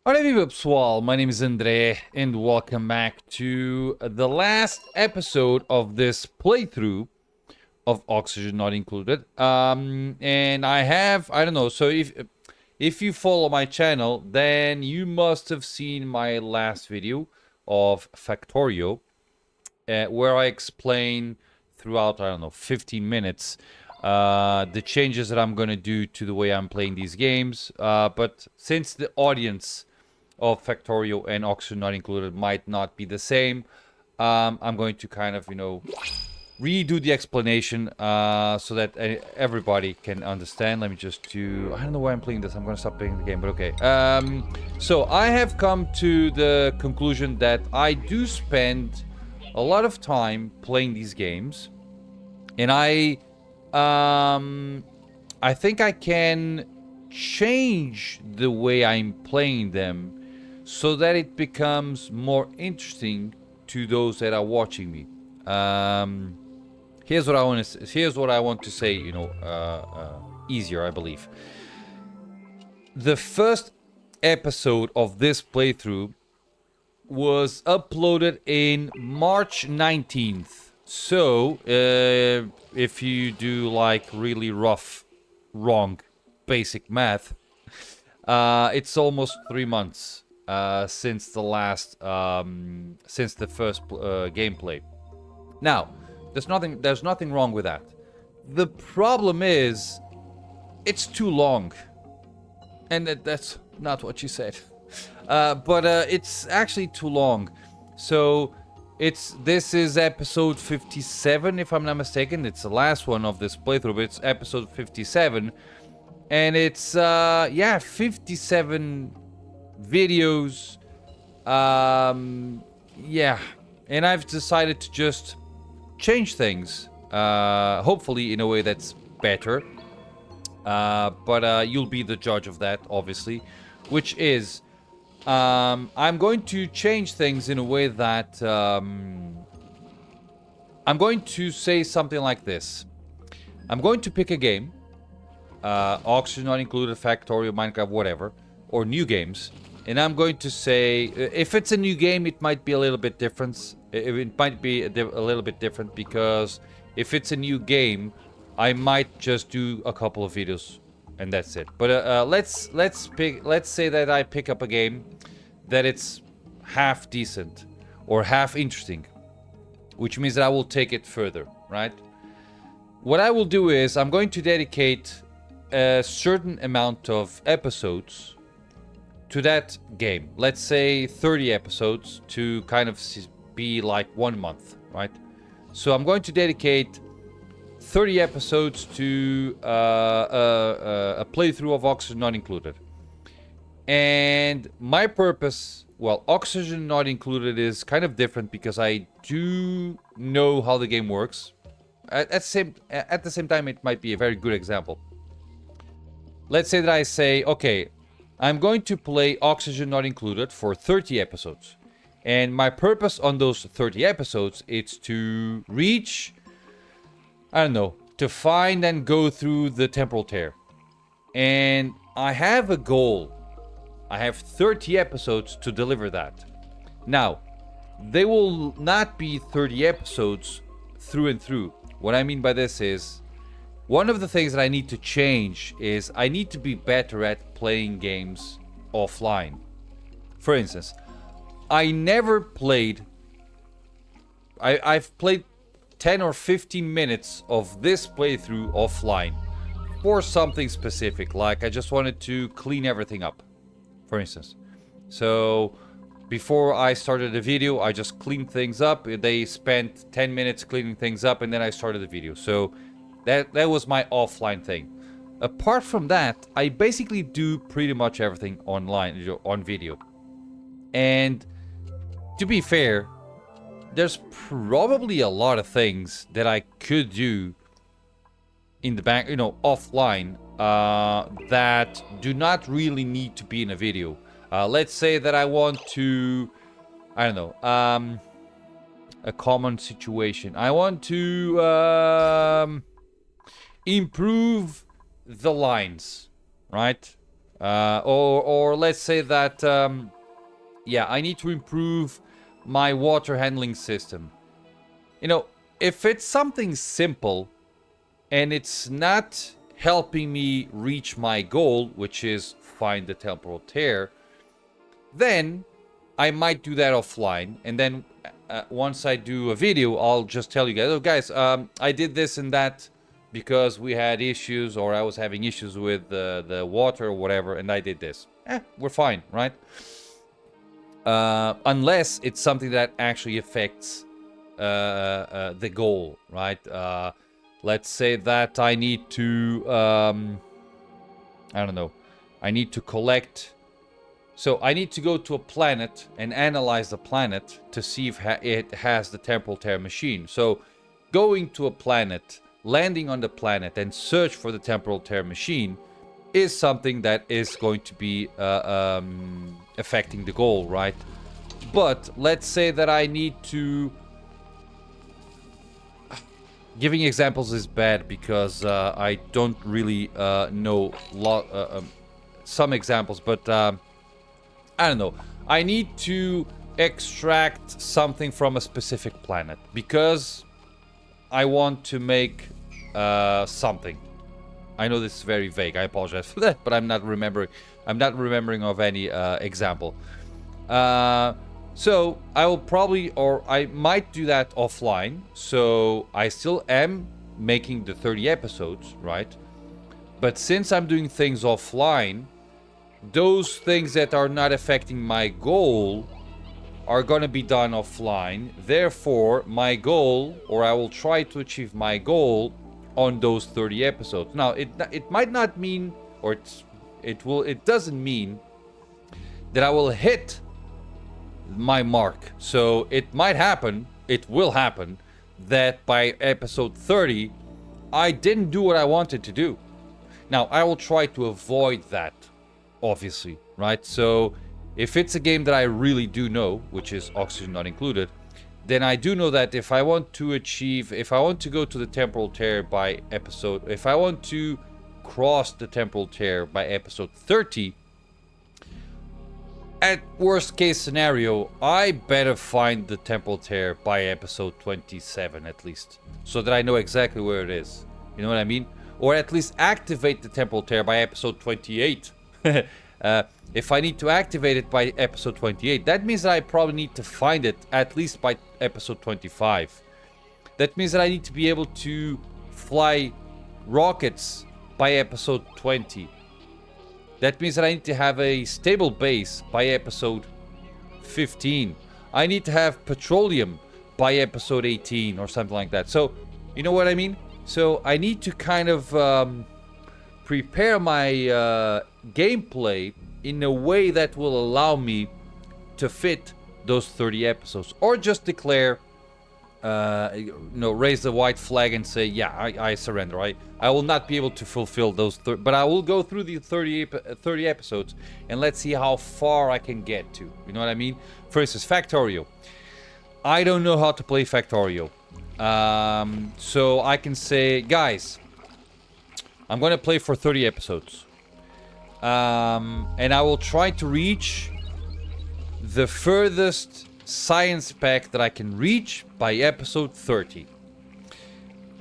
Ora viva pessoal, my name is André and welcome back to the last episode of this playthrough of Oxygen Not Included. And I don't know, so if you follow my channel, then you must have seen my last video of Factorio, where I explain throughout, I don't know, 15 minutes the changes that I'm going to do to the way I'm playing these games. But since the audience of Factorio and Oxygen Not Included might not be the same, I'm going to kind of, redo the explanation so that everybody can understand. Let me just do... I don't know why I'm playing this. I'm going to stop playing the game, but okay. So I have come to the conclusion that I do spend a lot of time playing these games. And I think I can change the way I'm playing them so that it becomes more interesting to those that are watching me. Here's what I want to say, easier, I believe. The first episode of this playthrough was uploaded in March 19th. So, if you do like really wrong basic math, it's almost 3 months since the first gameplay. Now, there's nothing wrong with that. The problem is, it's too long, and that's not what you said. But it's actually too long. So this is episode 57, if I'm not mistaken. It's the last one of this playthrough, but it's episode 57, and it's 57 videos. And I've decided to just change things, hopefully in a way that's better. But you'll be the judge of that, obviously, which is I'm going to change things in a way that I'm going to say something like this. I'm going to pick a game, Oxygen Not Included, Factorio, Minecraft, whatever, or new games, and I'm going to say, if it's a new game, it might be a little bit different. It might be a little bit different, because if it's a new game, I might just do a couple of videos and that's it. But let's say that I pick up a game that it's half decent or half interesting, which means that I will take it further, right? What I will do is I'm going to dedicate a certain amount of episodes to that game. Let's say 30 episodes to kind of be like 1 month, right? So I'm going to dedicate 30 episodes to a playthrough of Oxygen Not Included. And my purpose, well, Oxygen Not Included is kind of different because I do know how the game works. At the same time, it might be a very good example. Let's say that I say, okay, I'm going to play Oxygen Not Included for 30 episodes. And my purpose on those 30 episodes is to reach, I don't know, to find and go through the Temporal Tear. And I have a goal. I have 30 episodes to deliver that. Now, they will not be 30 episodes through and through. What I mean by this is, one of the things that I need to change is I need to be better at playing games offline. For instance, I never played... I've played 10 or 15 minutes of this playthrough offline for something specific, like I just wanted to clean everything up, for instance. So before I started the video, I just cleaned things up. They spent 10 minutes cleaning things up, and then I started the video. So that was my offline thing. Apart from that, I basically do pretty much everything online, on video. And to be fair, there's probably a lot of things that I could do in the back, offline, that do not really need to be in a video. Let's say that I want to, I don't know, a common situation. I want to improve the lines, right? Or let's say that, yeah, I need to improve my water handling system. You know, if it's something simple and it's not helping me reach my goal, which is find the Temporal Tear, then I might do that offline. And then once I do a video, I'll just tell you guys, oh guys, I did this and that because we had issues, or I was having issues with the water or whatever, and I did this. We're fine, right? Unless it's something that actually affects the goal, right? Let's say that I need to, I don't know, I need to collect. So I need to go to a planet and analyze the planet to see if it has the Temporal Tear machine. So going to a planet, landing on the planet, and search for the Temporal Tear machine is something that is going to be affecting the goal, right? But let's say that I need to... Giving examples is bad because I don't really know some examples, but I don't know. I need to extract something from a specific planet because I want to make something. I know this is very vague. I apologize for that, but I'm not remembering. I'm not remembering of any example. So I will probably, or I might do that offline. So I still am making the 30 episodes, right? But since I'm doing things offline, those things that are not affecting my goal are going to be done offline. Therefore, my goal, or I will try to achieve my goal on those 30 episodes. Now, it might not mean, or it doesn't mean that I will hit my mark. So it might happen, it will happen, that by episode 30, I didn't do what I wanted to do. Now, I will try to avoid that, obviously, right? So if it's a game that I really do know, which is Oxygen Not Included, then I do know that if I want to go to the Temporal Tear by episode, if I want to cross the Temporal Tear by episode 30, at worst case scenario, I better find the Temporal Tear by episode 27 at least, so that I know exactly where it is. You know what I mean? Or at least activate the Temporal Tear by episode 28. If I need to activate it by episode 28, that means that I probably need to find it at least by episode 25. That means that I need to be able to fly rockets by episode 20. That means that I need to have a stable base by episode 15. I need to have petroleum by episode 18 or something like that. So, you know what I mean? So I need to kind of prepare my gameplay in a way that will allow me to fit those 30 episodes. Or just declare, raise the white flag and say, yeah, I surrender. I will not be able to fulfill those, but I will go through the 30 episodes and let's see how far I can get to. You know what I mean? For instance, Factorio. I don't know how to play Factorio. So I can say, guys, I'm going to play for 30 episodes. And I will try to reach the furthest science pack that I can reach by episode 30.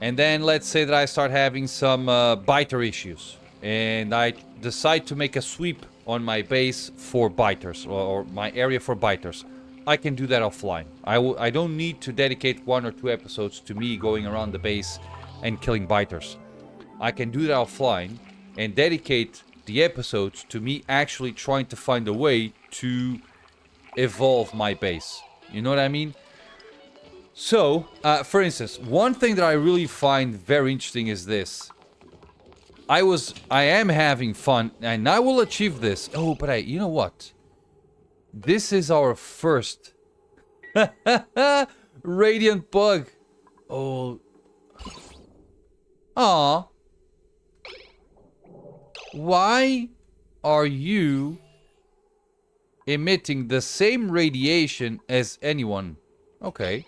And then let's say that I start having some biter issues. And I decide to make a sweep on my base for biters, or my area for biters. I can do that offline. I don't need to dedicate 1 or 2 episodes to me going around the base and killing biters. I can do that offline and dedicate the episodes to me actually trying to find a way to evolve my base. You know what I mean? So, for instance, one thing that I really find very interesting is this. I am having fun, and I will achieve this. Oh, but you know what? This is our first Radiant bug. Oh. Aw. Why are you emitting the same radiation as anyone? Okay.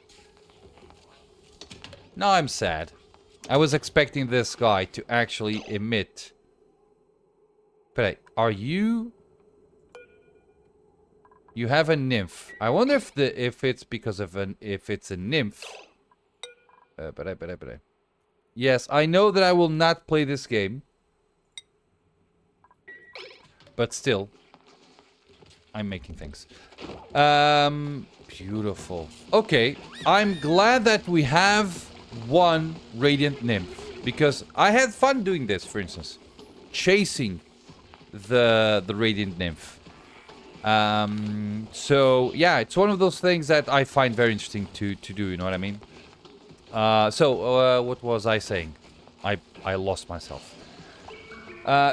Now I'm sad. I was expecting this guy to actually emit But are you... You have a nymph. I wonder if it's because of if it's a nymph. But yes, I know that I will not play this game. But still, I'm making things. Beautiful. Okay, I'm glad that we have one Radiant Nymph. Because I had fun doing this, for instance. Chasing the Radiant Nymph. So yeah, it's one of those things that I find very interesting to do, you know what I mean? What was I saying? I lost myself.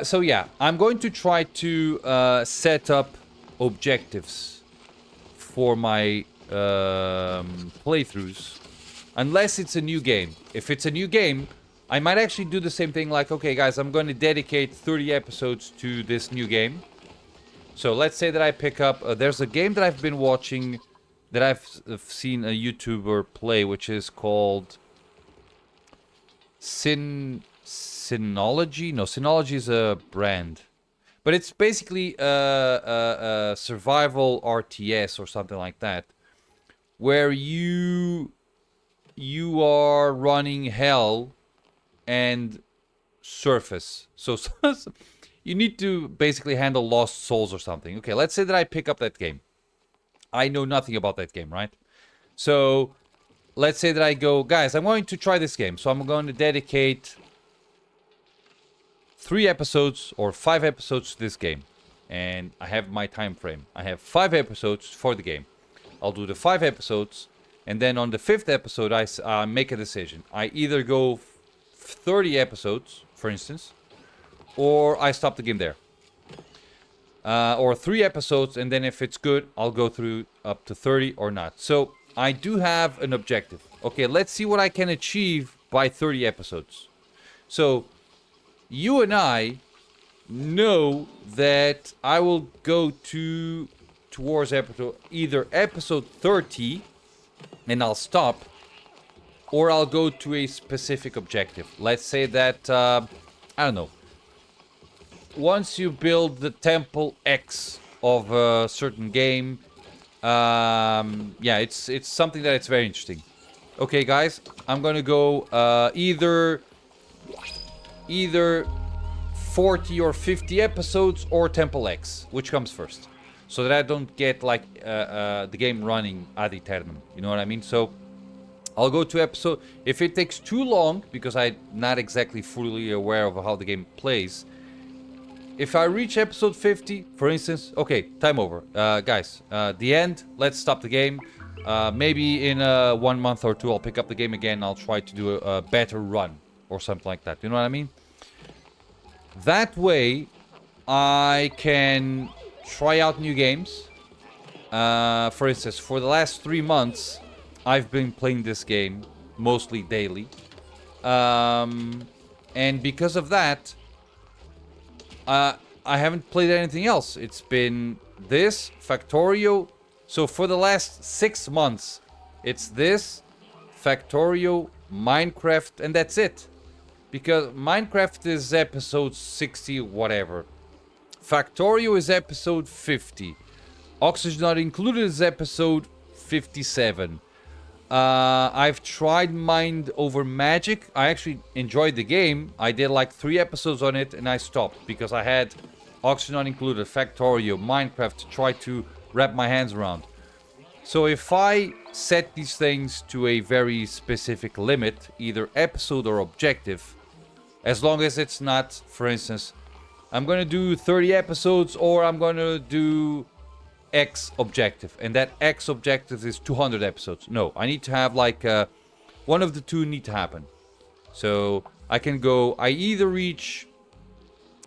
So yeah, I'm going to try to set up objectives for my playthroughs. Unless it's a new game. If it's a new game, I might actually do the same thing like, okay guys, I'm going to dedicate 30 episodes to this new game. So let's say that I pick up, there's a game that I've been watching, that I've seen a YouTuber play, which is called Synology? No, Synology is a brand. But it's basically a survival RTS or something like that. Where you are running hell and surface. So you need to basically handle lost souls or something. Okay, let's say that I pick up that game. I know nothing about that game, right? So let's say that I go, guys, I'm going to try this game. So I'm going to dedicate 3 episodes or 5 episodes to this game. And I have my time frame. I have 5 episodes for the game. I'll do the 5 episodes. And then on the 5th episode, I make a decision. I either go 30 episodes, for instance, or I stop the game there. Or 3 episodes, and then if it's good, I'll go through up to 30 or not. So I do have an objective. Okay, let's see what I can achieve by 30 episodes. So you and I know that I will go towards either episode 30, and I'll stop, or I'll go to a specific objective. Let's say that, I don't know. Once you build the Temple X of a certain game, yeah, it's something that it's very interesting. Okay, guys, I'm gonna go either 40 or 50 episodes or Temple X. Which comes first? So that I don't get like the game running ad eternum. You know what I mean? So I'll go to episode. If it takes too long, because I'm not exactly fully aware of how the game plays. If I reach episode 50, for instance, okay, time over. Guys, the end, let's stop the game. Maybe in 1 month or 2, I'll pick up the game again. I'll try to do a better run or something like that. You know what I mean? That way, I can try out new games. For instance, for the last 3 months, I've been playing this game mostly daily. And because of that, I haven't played anything else. It's been this, Factorio. So for the last 6 months, it's this, Factorio, Minecraft, and that's it. Because Minecraft is episode 60, whatever. Factorio is episode 50. Oxygen Not Included is episode 57. I've tried Mind Over Magic. I actually enjoyed the game. I did like 3 episodes on it and I stopped because I had Oxygen Not Included, Factorio, Minecraft to try to wrap my hands around. So if I set these things to a very specific limit, either episode or objective, as long as it's not, for instance, I'm going to do 30 episodes or I'm going to do X objective, and that X objective is 200 episodes. No, I need to have like one of the two need to happen. So I can go, I either reach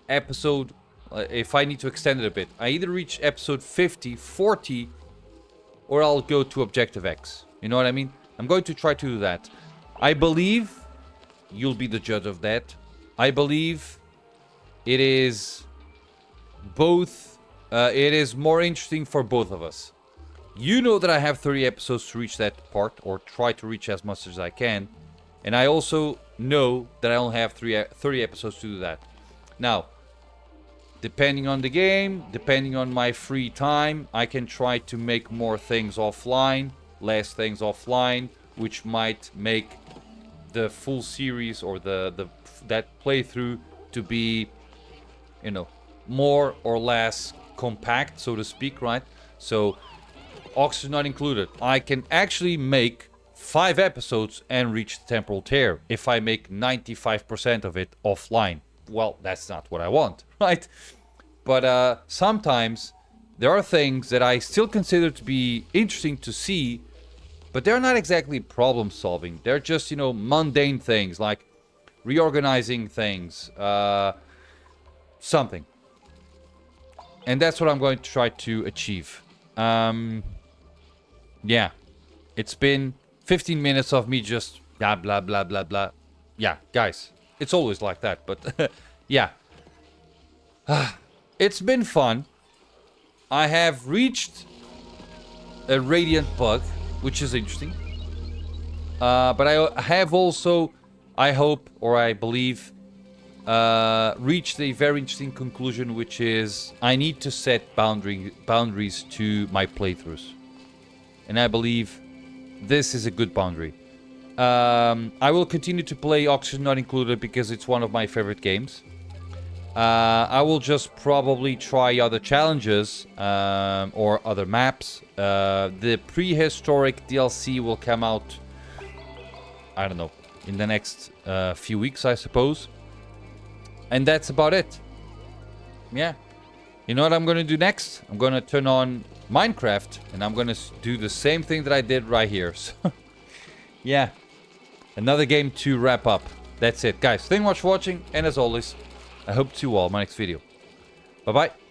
episode, if I need to extend it a bit, I either reach episode 50, 40, or I'll go to objective X. You know what I mean? I'm going to try to do that. I believe you'll be the judge of that. I believe it is both. It is more interesting for both of us. You know that I have 30 episodes to reach that part, or try to reach as much as I can. And I also know that I only have 30 episodes to do that. Now, depending on the game, depending on my free time, I can try to make more things offline, less things offline, which might make the full series or that playthrough to be, you know, more or less compact, so to speak, right? So oxygen not included. I can actually make 5 episodes and reach the Temporal Tear if I make 95% of it offline. Well, that's not what I want, right? But sometimes there are things that I still consider to be interesting to see, but they're not exactly problem solving. They're just, you know, mundane things like reorganizing things, something. And that's what I'm going to try to achieve. Yeah, it's been 15 minutes of me just blah, blah, blah, blah, blah. Yeah, guys, it's always like that, but yeah. It's been fun. I have reached a Radiant bug, which is interesting. But I have also, I hope, or I believe, reached a very interesting conclusion, which is I need to set boundaries to my playthroughs. And I believe this is a good boundary. I will continue to play Oxygen Not Included because it's one of my favorite games. I will just probably try other challenges or other maps. The prehistoric DLC will come out, I don't know, in the next few weeks, I suppose. And that's about it. Yeah. You know what I'm going to do next? I'm going to turn on Minecraft and I'm going to do the same thing that I did right here. So, yeah. Another game to wrap up. That's it. Guys, thank you much for watching. And as always, I hope to see you all in my next video. Bye-bye.